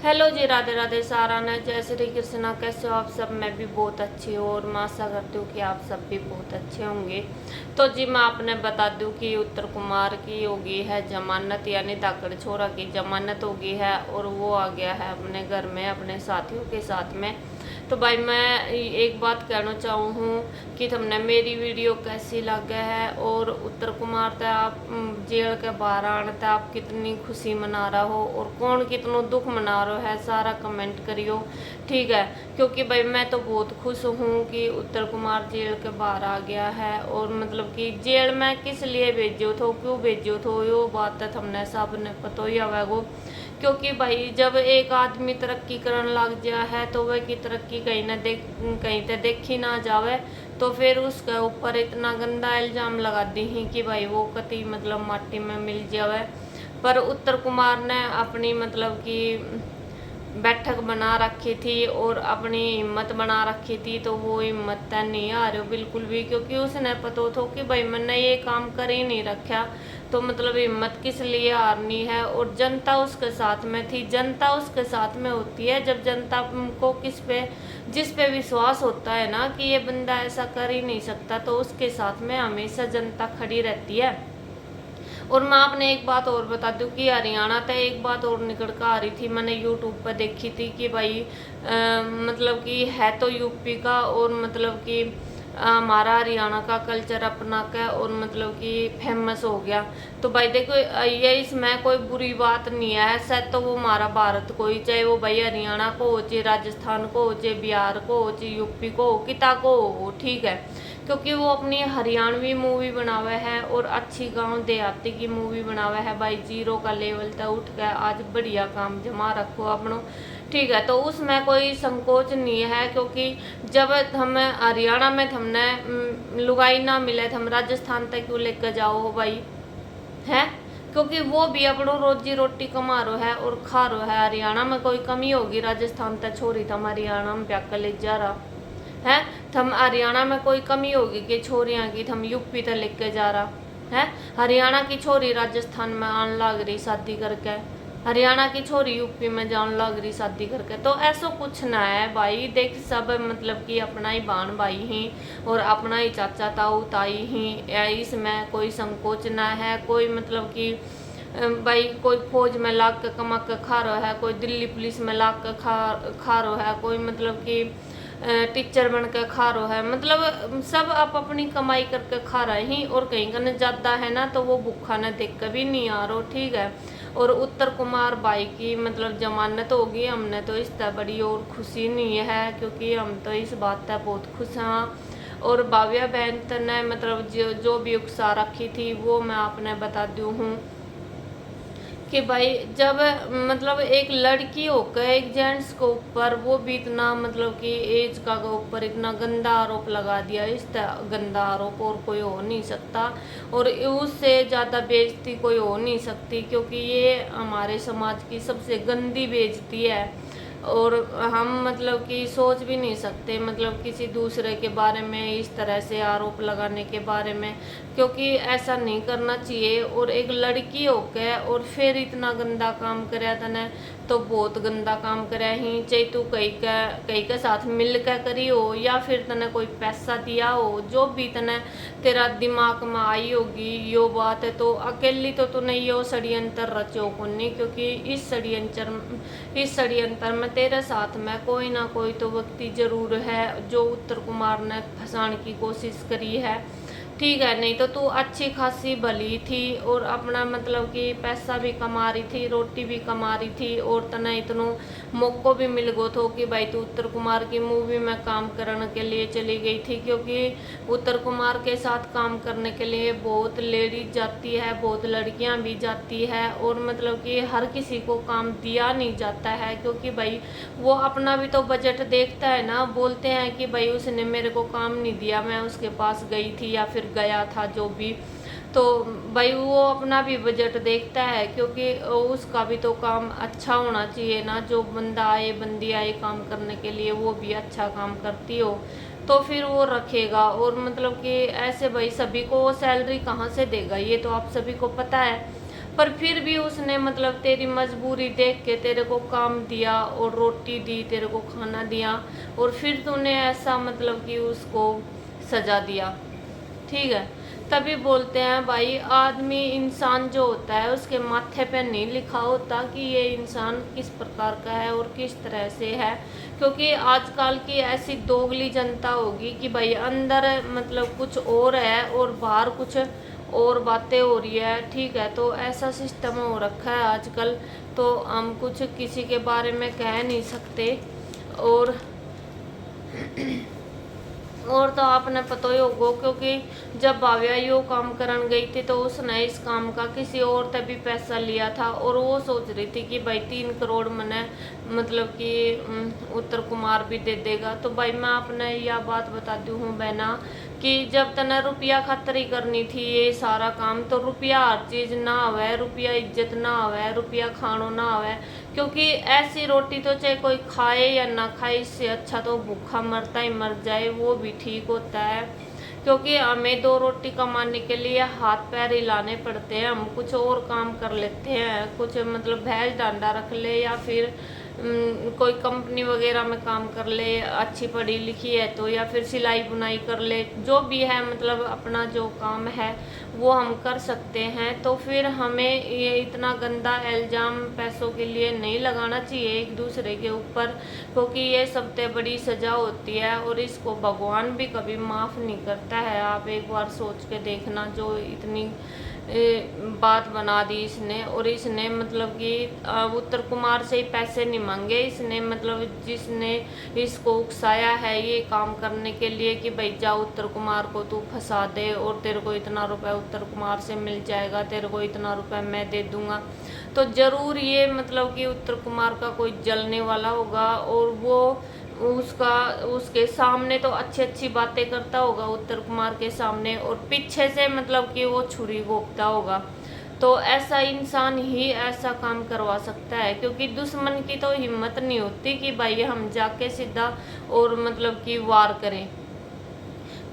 Hello जी, राधे राधे साराना, जय श्री कृष्णा। कैसे हो आप सब? मैं भी बहुत अच्छी हूँ और मैं आशा करती हूँ कि आप सब भी बहुत अच्छे होंगे। तो जी मैं आपने बता दूँ कि उत्तर कुमार की हो गई है जमानत, यानी धाकड़ छोरा की जमानत हो गई है और वो आ गया है अपने घर में अपने साथियों के साथ में। तो भाई मैं एक बात कहना चाहूँ हूँ कि तुमने मेरी वीडियो कैसी लग है और उत्तर कुमार तक आप जेल के बाहर आने तक आप कितनी खुशी मना रहा हो और कौन कितना दुख मना रहा है, सारा कमेंट करियो, ठीक है। क्योंकि भाई मैं तो बहुत खुश हूँ कि उत्तर कुमार जेल के बाहर आ गया है और मतलब कि जेल में किस लिए भेजो थो, क्यों भेजो थो, यो बात है हमने सब ने पता ही है। क्योंकि भाई जब एक आदमी तरक्की करने लग गया है तो वह की तरक्की कहीं तो देखी ना जावे, तो फिर उसके ऊपर इतना गंदा इल्जाम लगा दी ही कि भाई वो कति मतलब माटी में मिल जावे। पर उत्तर कुमार ने अपनी मतलब कि बैठक बना रखी थी और अपनी हिम्मत बना रखी थी, तो वो हिम्मत तय नहीं आ रही बिल्कुल भी, क्योंकि उसने पता था कि भाई मैंने ये काम कर ही नहीं रखा, तो मतलब हिम्मत किस लिए हारनी है। और जनता उसके साथ में थी, जनता उसके साथ में होती है जब जनता को जिस पे विश्वास होता है ना कि ये बंदा ऐसा कर ही नहीं सकता, तो उसके साथ में हमेशा जनता खड़ी रहती है। और मैं आपने एक बात और बता दूं कि हरियाणा तक एक बात और निकल कर आ रही थी, मैंने यूट्यूब पर देखी थी कि भाई मतलब कि है तो यूपी का और मतलब कि हमारा हरियाणा का कल्चर अपना के और मतलब कि फेमस हो गया। तो भाई देखो ये इसमें कोई बुरी बात नहीं है, शायद तो वो हमारा भारत को ही, चाहे वो भाई हरियाणा को हो, चाहे राजस्थान को हो, चाहे बिहार को हो, चाहे यूपी को हो, किता को हो, ठीक है। क्योंकि वो अपनी हरियाणवी मूवी बनावे है और अच्छी गांव देहाती की मूवी बनावे है भाई, जीरो का लेवल तक उठ गया, आज बढ़िया काम जमा रखो अपनों, ठीक है। तो उसमें कोई संकोच नहीं है, क्योंकि जब हम हरियाणा में हमने लुगाई ना मिले तो हम राजस्थान तक क्यों लेकर जाओ हो भाई, है। क्योंकि वो भी अपनों रोजी रोटी कमा रो है और खा रो है। हरियाणा में कोई कमी होगी, राजस्थान तक छोरी थम हरियाणा में ब्याह ले जा रहा है, थम हरियाणा में कोई कमी होगी कि छोरियां की थम यूपी तक लेके जा रहा है। हरियाणा की छोरी राजस्थान में आन लग रही शादी करके, हरियाणा की छोरी यूपी में जान लग रही शादी करके, तो ऐसा कुछ ना है भाई। देख सब मतलब कि अपना ही बहन भाई ही और अपना ही चाचा ताऊ ताई ही, इसमें कोई संकोच ना है। कोई मतलब कि भाई कोई फौज में लाग के कमा के खा रहा है, कोई दिल्ली पुलिस में लाग के खा रहा है, कोई मतलब कि टीचर बन के खा रहा है, मतलब सब आप अपनी कमाई करके खा रहे हैं। और कहीं का ज्यादा है ना तो वो भूखा न देख कर भी नहीं आ रहा, ठीक है। और उत्तर कुमार भाई की मतलब जमानत होगी, हमने तो इस तरह बड़ी और खुशी नहीं है, क्योंकि हम तो इस बात पर बहुत खुश हैं। और भाव्या बहन ने मतलब जो भी उकसा रखी थी वो मैं आपने बता दूँ हूँ कि भाई जब मतलब एक लड़की होकर एक जेंट्स को ऊपर वो भी इतना मतलब कि एज का ऊपर इतना गंदा आरोप लगा दिया, इस गंदा आरोप और कोई हो नहीं सकता और उससे ज़्यादा बेइज्जती कोई हो नहीं सकती, क्योंकि ये हमारे समाज की सबसे गंदी बेइज्जती है। और हम मतलब कि सोच भी नहीं सकते मतलब किसी दूसरे के बारे में इस तरह से आरोप लगाने के बारे में, क्योंकि ऐसा नहीं करना चाहिए। और एक लड़की होके और फिर इतना गंदा काम करे तने, तो बहुत गंदा काम करे ही, चाहे तू कहीं के साथ मिल के करी हो या फिर तने कोई पैसा दिया हो, जो भी तने तेरा दिमाग में आई होगी यो बात है, तो अकेली तो तूने यो षड्यंत्र रचो को नहीं, क्योंकि इस षड्यंत्र में तेरे साथ में कोई ना कोई तो व्यक्ति जरूर है जो उत्तर कुमार ने फंसाने की कोशिश करी है, ठीक है। नहीं तो तू अच्छी खासी भली थी और अपना मतलब कि पैसा भी कमा रही थी, रोटी भी कमा रही थी और तना इतनो मौको भी मिल गो थो कि भाई तू उत्तर कुमार की मूवी में काम करने के लिए चली गई थी, क्योंकि उत्तर कुमार के साथ काम करने के लिए बहुत लेडीज जाती है, बहुत लड़कियां भी जाती है और मतलब कि हर किसी को काम दिया नहीं जाता है, क्योंकि भाई वो अपना भी तो बजट देखता है ना। बोलते हैं कि भाई उसने मेरे को काम नहीं दिया, मैं उसके पास गई थी या फिर गया था जो भी, तो भाई वो अपना भी बजट देखता है, क्योंकि उसका भी तो काम अच्छा होना चाहिए ना। जो बंदा आए बंदी आए काम करने के लिए वो भी अच्छा काम करती हो तो फिर वो रखेगा। और मतलब कि ऐसे भाई सभी को वो सैलरी कहाँ से देगा, ये तो आप सभी को पता है। पर फिर भी उसने मतलब तेरी मजबूरी देख के तेरे को काम दिया और रोटी दी, तेरे को खाना दिया, और फिर तूने ऐसा मतलब कि उसको सजा दिया। ठीक है, तभी बोलते हैं भाई, आदमी इंसान जो होता है उसके माथे पे नहीं लिखा होता कि ये इंसान किस प्रकार का है और किस तरह से है, क्योंकि आजकल की ऐसी दोगली जनता होगी कि भाई अंदर मतलब कुछ और है और बाहर कुछ और बातें हो रही है। ठीक है, तो ऐसा सिस्टम हो रखा है आजकल, तो हम कुछ किसी के बारे में कह नहीं सकते। और तो आपने पता ही होगा, क्योंकि जब भाव्या यो काम करन गई थी तो उसने इस काम का किसी और तभी पैसा लिया था, और वो सोच रही थी कि भाई 3 करोड़ मैंने मतलब कि उत्तर कुमार भी दे देगा। तो भाई मैं आपने यह बात बताती हूँ बहना कि जब तने रुपया खातर ही करनी थी ये सारा काम, तो रुपया हर चीज ना आवे, रुपया इज्जत ना आवे, रुपया खानो ना आवे, क्योंकि ऐसी रोटी तो चाहे कोई खाए या ना खाए, इससे अच्छा तो भूखा मरता ही मर जाए, वो भी ठीक होता है। क्योंकि हमें 2 रोटी कमाने के लिए हाथ पैर हिलाने पड़ते हैं, हम कुछ और काम कर लेते हैं, कुछ मतलब भैंस डांडा रख ले या फिर कोई कंपनी वगैरह में काम कर ले, अच्छी पढ़ी लिखी है तो, या फिर सिलाई बुनाई कर ले, जो भी है मतलब अपना जो काम है वो हम कर सकते हैं। तो फिर हमें ये इतना गंदा इल्ज़ाम पैसों के लिए नहीं लगाना चाहिए एक दूसरे के ऊपर, क्योंकि ये सबसे बड़ी सज़ा होती है और इसको भगवान भी कभी माफ़ नहीं करता है। आप एक बार सोच के देखना, जो इतनी बात बना दी इसने, और इसने मतलब कि उत्तर कुमार से ही पैसे नहीं मांगे इसने, मतलब जिसने इसको उकसाया है ये काम करने के लिए कि भाई जा उत्तर कुमार को तू फंसा दे और तेरे को इतना रुपए उत्तर कुमार से मिल जाएगा, तेरे को इतना रुपए मैं दे दूंगा, तो जरूर ये मतलब कि उत्तर कुमार का कोई जलने वाला होगा, और वो उसके सामने तो अच्छी अच्छी बातें करता होगा उत्तर कुमार के सामने, और पीछे से मतलब कि वो छुरी घोंपता होगा। तो ऐसा इंसान ही ऐसा काम करवा सकता है, क्योंकि दुश्मन की तो हिम्मत नहीं होती कि भाई हम जाके सीधा और मतलब कि वार करें,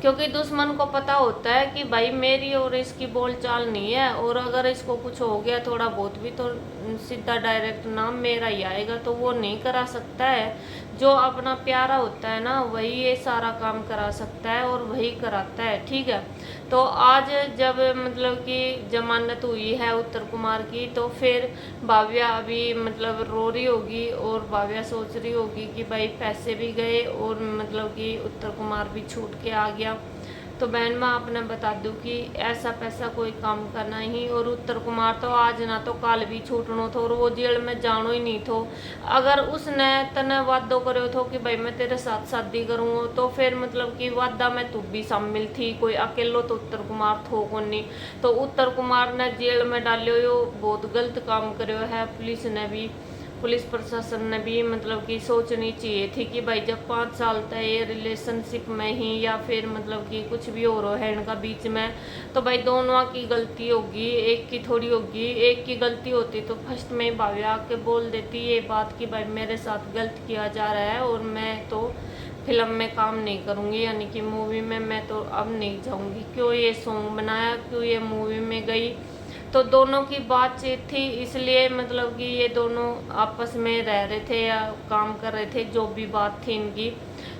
क्योंकि दुश्मन को पता होता है कि भाई मेरी और इसकी बोलचाल नहीं है, और अगर इसको कुछ हो गया थोड़ा बहुत भी तो सीधा डायरेक्ट नाम मेरा ही आएगा, तो वो नहीं करा सकता है। जो अपना प्यारा होता है ना वही ये सारा काम करा सकता है और वही कराता है। ठीक है, तो आज जब मतलब कि जमानत हुई है उत्तर कुमार की, तो फिर भाव्या अभी मतलब रो रही होगी, और भाव्या सोच रही होगी कि भाई पैसे भी गए और मतलब कि उत्तर कुमार भी छूट के आ गया। तो बहन मैं आपने बता दूं कि ऐसा पैसा कोई काम का नहीं, और उत्तर कुमार तो आज ना तो कल भी छूटनो थो, और वो जेल में जानो ही नहीं थो। अगर उसने तने वादो करो थो कि भाई मैं तेरे साथ शादी करूँगा, तो फिर मतलब कि वादा में तू भी शामिल थी, कोई अकेलो तो उत्तर कुमार थो को नहीं। तो उत्तर कुमार ने जेल में डालो यो बहुत गलत काम करो है। पुलिस प्रशासन ने भी मतलब कि सोचनी चाहिए थी कि भाई जब 5 साल तक ये रिलेशनशिप में ही या फिर मतलब कि कुछ भी हो रहा है इनका बीच में, तो भाई दोनों की गलती होगी, एक की थोड़ी होगी। एक की गलती होती तो फर्स्ट में ही भाव्या आके बोल देती ये बात कि भाई मेरे साथ गलत किया जा रहा है और मैं तो फिल्म में काम नहीं करूँगी, यानी कि मूवी में मैं तो अब नहीं जाऊँगी। क्यों ये सॉन्ग बनाया, क्यों ये मूवी में गई, तो दोनों की बातचीत थी, इसलिए मतलब कि ये दोनों आपस में रह रहे थे या काम कर रहे थे, जो भी बात थी इनकी।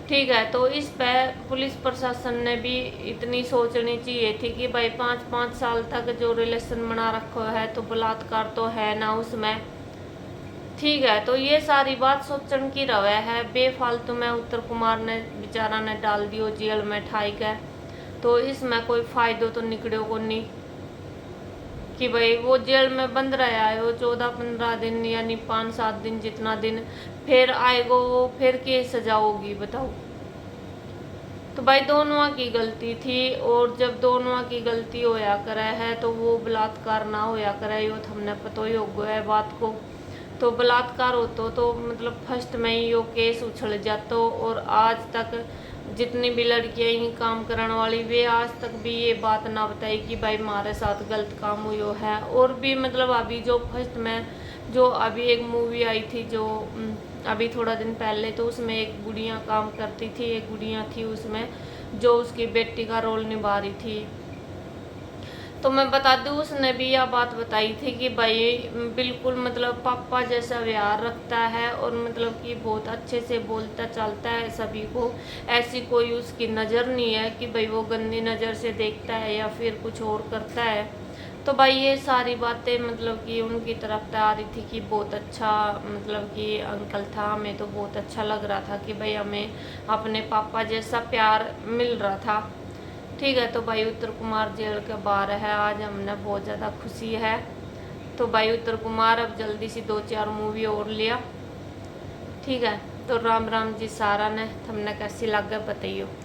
ठीक है, तो इस पर पुलिस प्रशासन ने भी इतनी सोचनी चाहिए थी कि भाई 5-5 साल तक जो रिलेशन बना रखा है तो बलात्कार तो है ना उसमें। ठीक है, तो ये सारी बात सोचने की रवा है, बेफालतू में उत्तर कुमार ने बेचारा ने डाल दियो जेल में ठाई के, तो इसमें कोई फायदो तो निकलो को नहीं कि भाई वो जेल में बंद रहा है वो 14-15 दिन यानी 5-7 दिन जितना दिन, फिर आएगो वो फिर क्या सजा होगी बताओ। तो भाई दोनों की गलती थी, और जब दोनों की गलती होया करे है तो वो बलात्कार ना होया करे, यो हमने पता ही हो है बात को। तो बलात्कार होतो तो मतलब फर्स्ट में ही यो केस उछल जातो, और आज तक जितनी भी लड़कियां ही काम करने वाली वे आज तक भी ये बात ना बताई कि भाई हमारे साथ गलत काम हुआ है। और भी मतलब अभी जो फर्स्ट में जो अभी एक मूवी आई थी जो अभी थोड़ा दिन पहले, तो उसमें एक गुड़िया काम करती थी, एक गुड़िया थी उसमें जो उसकी बेटी का रोल निभा रही थी। तो मैं बता दूँ उसने भी यह बात बताई थी कि भाई बिल्कुल मतलब पापा जैसा व्यवहार रखता है और मतलब कि बहुत अच्छे से बोलता चालता है सभी को। ऐसी कोई उसकी नज़र नहीं है कि भाई वो गंदी नज़र से देखता है या फिर कुछ और करता है। तो भाई ये सारी बातें मतलब कि उनकी तरफ से आ रही थी कि बहुत अच्छा मतलब कि अंकल था, हमें तो बहुत अच्छा लग रहा था कि भाई हमें अपने पापा जैसा प्यार मिल रहा था। ठीक है, तो भाई उत्तर कुमार जेल के बाहर है, आज हमने बहुत ज़्यादा खुशी है। तो भाई उत्तर कुमार अब जल्दी सी 2-4 मूवी और लिया। ठीक है, तो राम राम जी सारा ने, हमने कैसी लगे बताइयो।